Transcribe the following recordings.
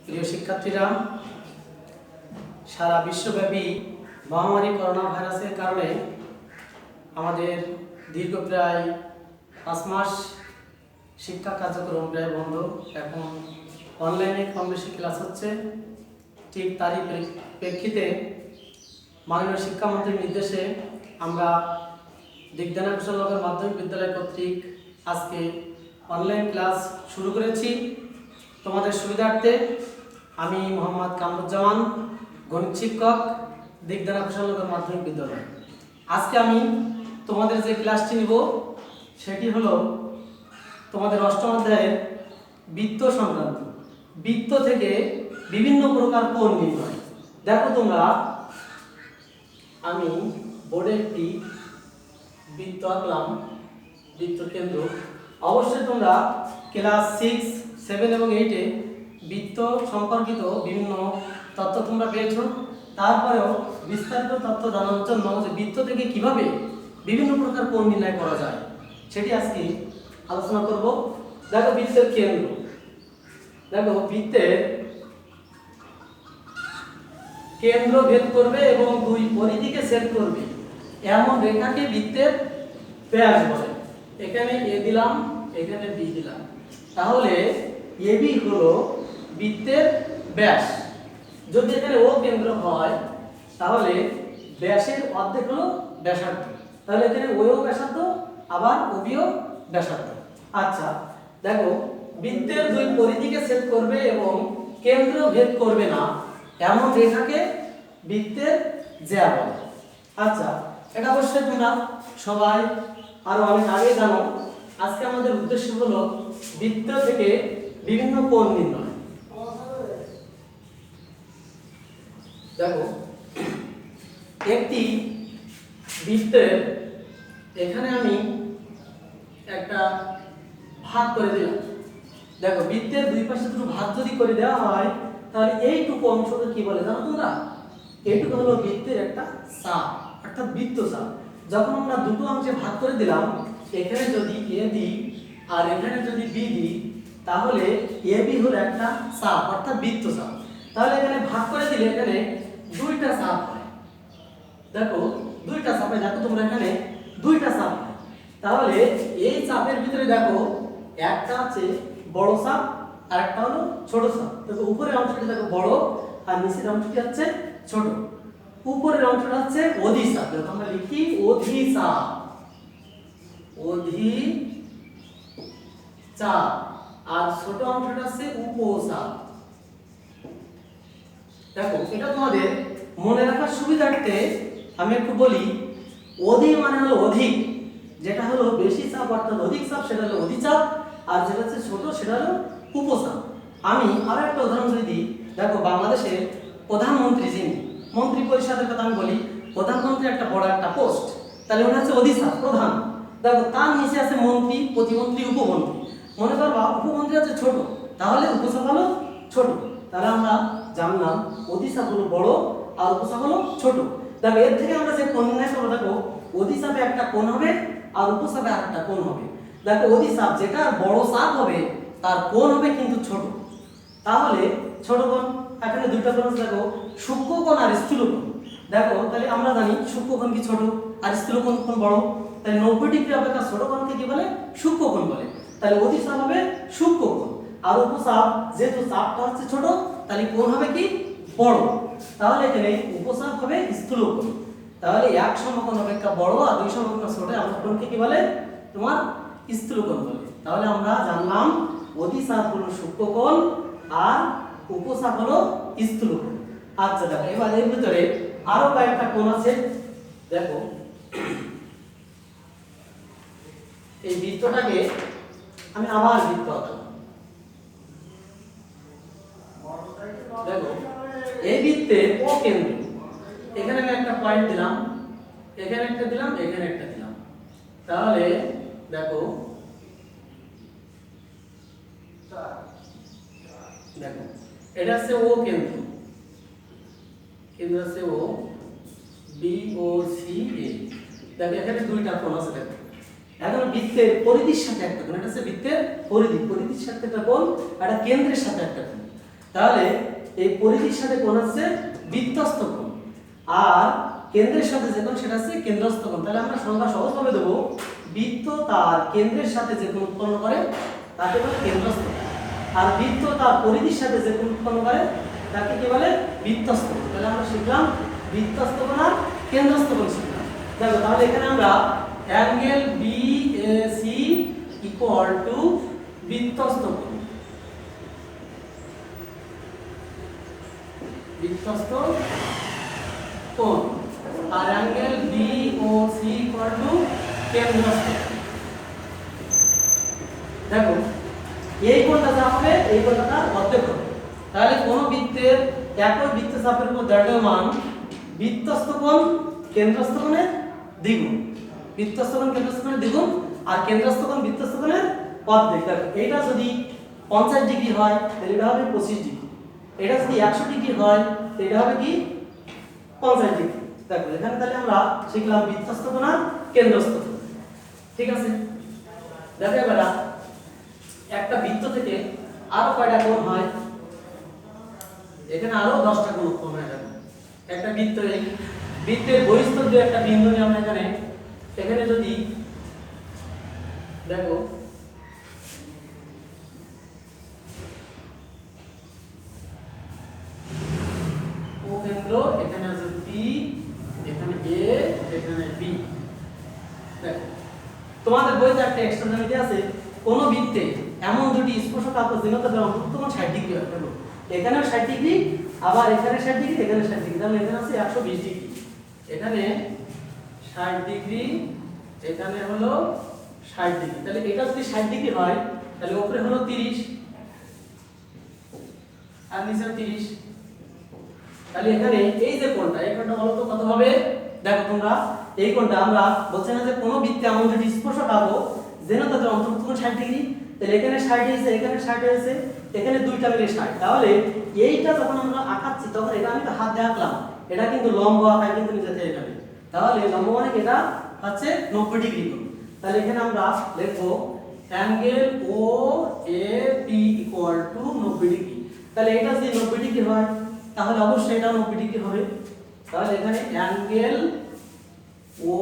প্রিয় শিক্ষার্থীরা, সারা বিশ্বব্যাপী মহামারী করোনা ভাইরাসের কারণে আমাদের দীর্ঘ প্রায় 5 মাস শিক্ষা কার্যক্রম প্রায় বন্ধ। এখন অনলাইনে কম বেশি ক্লাস হচ্ছে। ঠিক তারই প্রেক্ষিতে মাননীয় শিক্ষামন্ত্রীর নির্দেশে আমরা দিগদানা কুশলনগর মাধ্যমিক বিদ্যালয় কর্তৃক আজকে অনলাইন ক্লাস শুরু করেছি। তোমাদের সুবিধার্থে আমি মোহাম্মদ কামরুজ্জামান, গণিত শিক্ষক, দিগদানা কুশলনগর মাধ্যমিক বিদ্যালয়। আজকে আমি তোমাদের যে ক্লাসটি নিব সেটি হলো তোমাদের অষ্টম অধ্যায়ের বৃত্ত সংক্রান্ত। বৃত্ত থেকে বিভিন্ন প্রকার কোণ নির্ণয়। দেখো তোমরা, আমি বোর্ডে একটি বৃত্ত আঁকলাম, বৃত্ত কেন্দ্র। অবশ্যই তোমরা ক্লাস 6, 7 এবং 8-এ বৃত্ত সম্পর্কিত বিভিন্ন তথ্য তোমরা পেয়েছো। তারপরেও বিস্তারিত তথ্য জানার জন্য যে বৃত্ত থেকে কিভাবে বিভিন্ন প্রকার কোণ নির্ণয় করা যায় সেটি আজকে আলোচনা করব। দেখো বৃত্তের কেন্দ্র, দেখো বৃত্তের কেন্দ্র ভেদ করবে এবং দুই পরিধিকে ছেদ করবে এমন রেখাকে বৃত্তের ব্যাস বলে। এখানে এ দিলাম, এখানে বি দিলাম, তাহলে এবি হলো বৃত্তের ব্যাস। যদি এখানে ও কেন্দ্র হয় তাহলে ব্যাসের অর্ধেক হলো ব্যাসার্ধ, তাহলে এখানে ওও ব্যাসার্ধ আবার ওবিও ব্যাসার্ধ। আচ্ছা দেখো, বৃত্তের দুই পরিধিকে ছেদ করবে এবং কেন্দ্র ভেদ করবে না এমন রেখাকে বৃত্তের জ্যা বলে। আচ্ছা, এটা অবশ্যই তোমরা সবাই আরো অনেক আগে জানো। আজকে আমাদের উদ্দেশ্য হলো বৃত্ত থেকে বিভিন্ন কোণ নির্ণয়। দেখো, একটি বৃত্তের এখানে আমি একটা ভাগ করে দিলাম। দেখো, বৃত্তের দুই পাশে দুটো ভাগ যদি করে দেওয়া হয় তাহলে এইটুকু অংশকে কি বলে জানো তোমরা? এইটুকু হলো বৃত্তের একটা চাপ, অর্থাৎ বৃত্তচাপ। যখন আমরা দুটো অংশে ভাগ করে দিলাম, এখানে যদি এ দিই আর এখানে যদি বি দিই তাহলে এ বি হলো একটা চাপ, অর্থাৎ বৃত্তচাপ। তাহলে এখানে ভাগ করে দিলে এখানে দুইটা চাপ হয়। দেখো দুইটা চাপে, দেখো তোমরা এখানে দুইটা চাপ হয়। তাহলে এই চাপের ভিতরে দেখো একটা আছে বড় চাপ আর একটা হলো ছোট চাপ। দেখো উপরের অংশটি দেখো বড় আর নিচের অংশটি হচ্ছে ছোট। উপরের অংশটা হচ্ছে অধিচাপ, দেখো আমরা লিখি অধিচাপ, অধিচাপ, আর ছোট অংশটা হচ্ছে উপচাপ। দেখো এটা তোমাদের মনে রাখার সুবিধার্থে আমি একটু বলি। অধি মানে হলো অধিক, যেটা হলো বেশি চাপ অর্থাৎ অধিক চাপ সেটা হলো অধিচাপ, আর যেটা হচ্ছে ছোট সেটা হলো উপচাপ। আমি আরো একটা উদাহরণ যদি দিই, দেখো বাংলাদেশের প্রধানমন্ত্রী যিনি, মন্ত্রী পরিষদের কথা আমি বলি, প্রধানমন্ত্রী একটা বড় একটা পোস্ট, তাহলে ওটা হচ্ছে অধিচাপ প্রধান। দেখো তার নিচে আছে মন্ত্রী, প্রতিমন্ত্রী, উপমন্ত্রী। মনে করবা উপমন্ত্রী হচ্ছে ছোট, তাহলে উপচাপ হলো ছোট। তাহলে আমরা জানলাম অধিচাপ হলো বড় আর উপচাপ হলো ছোট। দেখো এর থেকে আমরা যে কোণ নির্ণয় করবো, দেখো অধিচাপে একটা কোণ হবে আর উপচাপে আরেকটা কোণ হবে। দেখো অধিচাপ যেটা বড় চাপ হবে তার কোণ হবে কিন্তু ছোট। তাহলে ছোট কোণ, এখানে দুইটা কোণ আছে, দেখো সূক্ষ্ম কোণ আর স্থূল কোণ। দেখো তাহলে আমরা জানি সূক্ষ্ম কোণ কি ছোট আর স্থূল কোণ কোণ বড়। তাহলে 90 ডিগ্রি অপেক্ষা ছোট কোণকে কি বলে? সূক্ষ্ম কোণ বলে। তাহলে অধিচাপ হবে সূক্ষ্ম কোণ, আর উপচাপ যেহেতু চাপটা হচ্ছে ছোট তাহলে কোণ হবে কি? বড়। তাহলে এখানে উপচাপ হবে স্থূল কোণ। তাহলে এক সমকোণ অপেক্ষা বড় আর দুই সমকোণ ছোট আমরা কোণকে কি বলে? তোমার স্থূল কোণ বলে। তাহলে আমরা জানলাম অধিচাপ হলো সূক্ষ্ম কোণ আর উপচাপ হলো স্থূল কোণ। আচ্ছা দেখো, এবার এর ভিতরে আরো কয়েকটা কোণ আছে। দেখো এই বৃত্তটাকে আমি আবার বৃত্ত আঁকলাম। দেখো এই বৃত্তে ও কেন্দ্র, এখানে আমি একটা পয়েন্ট দিলাম, এখানে একটা দিলাম, এখানে একটা দিলাম। তাহলে দেখো দেখো এটা হচ্ছে ও কেন্দ্র, কেন্দ্র হচ্ছে ও, বি ও সি এ। দেখো এখানে দুইটা কোণ আছে। দেখো এখন বৃত্তের পরিধির সাথে একটা কোণ, এটা হচ্ছে বৃত্তের পরিধি, পরিধির সাথে একটা কোণ, একটা কেন্দ্রের সাথে একটা কোণ। তাহলে এই পরিধির সাথে কোণ হচ্ছে বৃত্তস্থ কোণ, আর কেন্দ্রের সাথে যে কোণ সেটা হচ্ছে কেন্দ্রস্থ কোণ। তাহলে আমরা সংজ্ঞা সহজভাবে দেব, বৃত্ত তার কেন্দ্রের সাথে যে কোণ উৎপন্ন করে তাকে বলে কেন্দ্রস্থ কোণ, আর বৃত্ত তার পরিধির সাথে যে কোণ উৎপন্ন করে তাকে কি বলে বৃত্তস্থ কোণ। তাহলে আমরা শিখলাম বৃত্তস্থ কোণ আর কেন্দ্রস্থ কোণ শিখলাম। দেখো তাহলে এখানে আমরা অ্যাঙ্গেল বিএসি ইকুয়াল টু বৃত্তস্থ কোণ, বৃত্তস্থ কোণ, আর অ্যাঙ্গেল বিওসি ইকুয়াল টু কেন্দ্রস্থ। দেখো এই কোণটা যা হবে এই কোণটা তার অর্ধেক হবে। তাহলে কোন বৃত্তের একই বৃত্তচাপের উপর দ্রব্যমান বৃত্তস্থ কোণ কেন্দ্রস্থ কোণের দ্বিগুণ, বৃত্তস্থ কোণ কেন্দ্রস্থ কোণের দ্বিগুণ, আর কেন্দ্রস্থ কোণ বৃত্তস্থ কোণের অর্ধেক। দেখো এইটা যদি 50 ডিগ্রি হয় তাহলে এটা হবে 25 ডিগ্রি, এটা যদি 100 ডিগ্রি হয় তাহলে এটা হবে কি 50 ডিগ্রি। দেখো এখানে তাহলে আমরা শিখলাম বৃত্তস্থ কোণ আর কেন্দ্রস্থ কোণ। ঠিক আছে, দেখো এবার একটা বৃত্ত থেকে আরো কয়টা কোণ হয়, এখানে আরো 10টা কোণ উৎপন্ন হয়ে যাবে। একটা বৃত্ত, এই বৃত্তের বহিস্থ যে একটা বিন্দু নিয়ে আমরা এখানে যদি দেখো ও কেন্দ্র, এখানে আছে পি, এখানে এ, এখানে বি। দেখো তোমাদের বইতে একটা এক্সট্রা জ্যামিতি আছে, কোন বৃত্তে এমন দুটি স্পর্শক আঁকো যেগুলোতে অন্তত 60 ডিগ্রি হয়। দেখো এখানে 60 ডিগ্রি, আবার এখানে 60 ডিগ্রি, এখানে 60 ডিগ্রি, তাহলে এখানে আছে 120 ডিগ্রি, এখানে 60 ডিগ্রি, এখানে হলো 60 ডিগ্রি। তাহলে এটা যদি 60 ডিগ্রি হয় তাহলে উপরে হলো 30 আর নিচে 30। তাহলে এখানে এই যে কোণটা, এই কোণটা বলো তো কত হবে? দেখো তোমরা এই কোণটা আমরা বলছি না যে কোনো বৃত্তে এমন দুটি স্পর্শক আঁকো যেন তাদের অন্তত 60 ডিগ্রি, তাহলে এখানে 60 হয়েছে, এখানে 60 হয়েছে, এখানে দুইটা মিলে 60। তাহলে এইটা যখন আমরা আঁকাচ্ছি তখন এটা আমি তো হাত দিয়ে আঁকলাম, এটা কিন্তু লম্ব আঁকায় কিন্তু নিজে থেকে যাবে। তাহলে লম্ব মানে এটা হচ্ছে 90 ডিগ্রি কোণ। তাহলে এখানে আমরা লিখবো angle O A P equal to 90 degree. তাহলে এটা যদি 90 ডিগ্রি হয় তাহলে অবশ্যই এটা 90 ডিগ্রি হবে। তাহলে এখানে angle O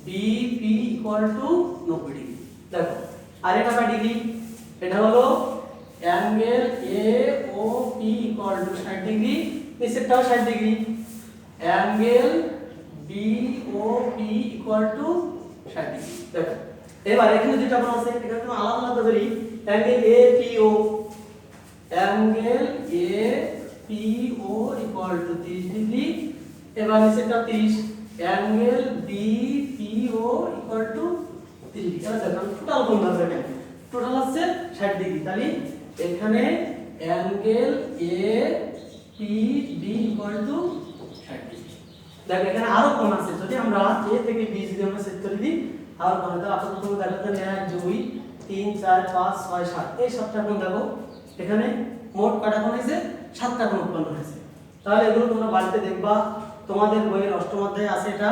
B P equal to 90 degree. দেখো আর এটা কয় ডিগ্রি? এটা হলো angle A O P equal to 60 degree, নিচেরটাও 60 degree. Angle B O P equal to 60 degree. দেখো এবার এখানে দুটো কোণ আছে, এখানে তুমি আলাদা আলাদা ধরি। Angle A P O, angle A P O equal to 30 degree. এবার নিচেরটা 30, angle B P O equal to 30 degree. তাহলে দেখো টোটাল কোণ ধরবে, এখানে টোটাল হচ্ছে 60 ডিগ্রি। তাহলে এখানে angle A P B equal to 60 degree. দেখো এখানে আরো কোণ আছে, যদি আমরা এ থেকে বি যদি আমরা সেট করে দিই আরো কোণ, তাহলে আপাতত তুমি দেখো 1 2 3 4 5 6 7, এই 7টা কোণ দেখো। এখানে মোট কয়টা কোণ হয়েছে? 7টা কোণ উৎপন্ন হয়েছে। তাহলে এগুলো তোমরা বাড়িতে দেখবা, তোমাদের বইয়ের অষ্টম অধ্যায়ে আছে এটা,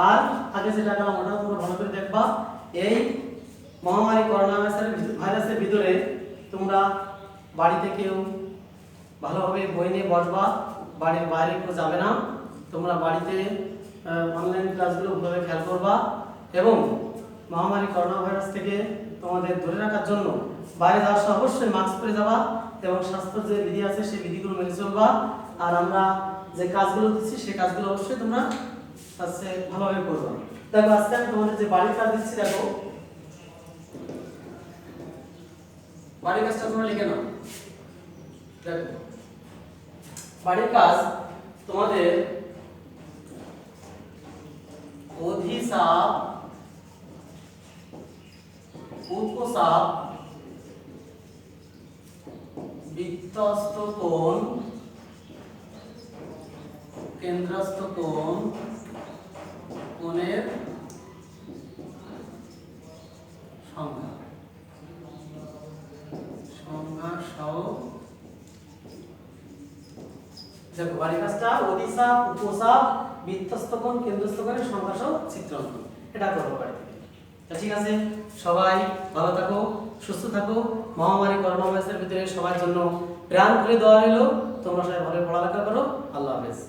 আর আগে যেটা গেলাম ওটাও তোমরা ভালো করে দেখবা। এই মহামারী করোনা ভাইরাসের ভিতরে তোমরা বাড়িতে কেউ ভালোভাবে বই নিয়ে বসবা, বাড়ির বাইরে কেউ যাবে না। তোমরা বাড়িতে অনলাইন ক্লাসগুলো ভালোভাবে খেয়াল করবা, এবং মহামারী করোনা ভাইরাস থেকে তোমাদের ধরে রাখার জন্য বাইরে যাওয়ার সময় অবশ্যই মাস্ক পরে যাবা, এবং স্বাস্থ্য যে বিধি আছে সেই বিধিগুলো মেনে চলবা। আর আমরা যে কাজগুলো দিচ্ছি সেই কাজগুলো অবশ্যই তোমরা ভালোভাবে করবা। দেখো আজকে আমি তোমাদের যে বাড়ির কাজ দিচ্ছি, দেখো বাড়ির কাজটা তোমরা লিখে নাও। দেখো বাড়ির কাজ তোমাদের অধিচাপ, উপচাপ, বৃত্তস্থ কোণ, কেন্দ্রস্থ কোণ, কোণের সংখ্যা সহ। দেখো বাড়ির কাজটা অধিচাপ, উপচাপ, বৃত্তস্থ কোণ, কেন্দ্রস্থ কোণের সংখ্যা সহ চিত্রাঙ্কন, এটা করবো বাড়িতে। তা ঠিক আছে, সবাই ভালো থাকো, সুস্থ থাকো। মহামারী করোনা ভাইরাসের ভিতরে সবার জন্য প্রাণ খুলে দেওয়া হলো। তোমরা সবাই ভালো পড়ালেখা করো। আল্লাহ হাফেজ।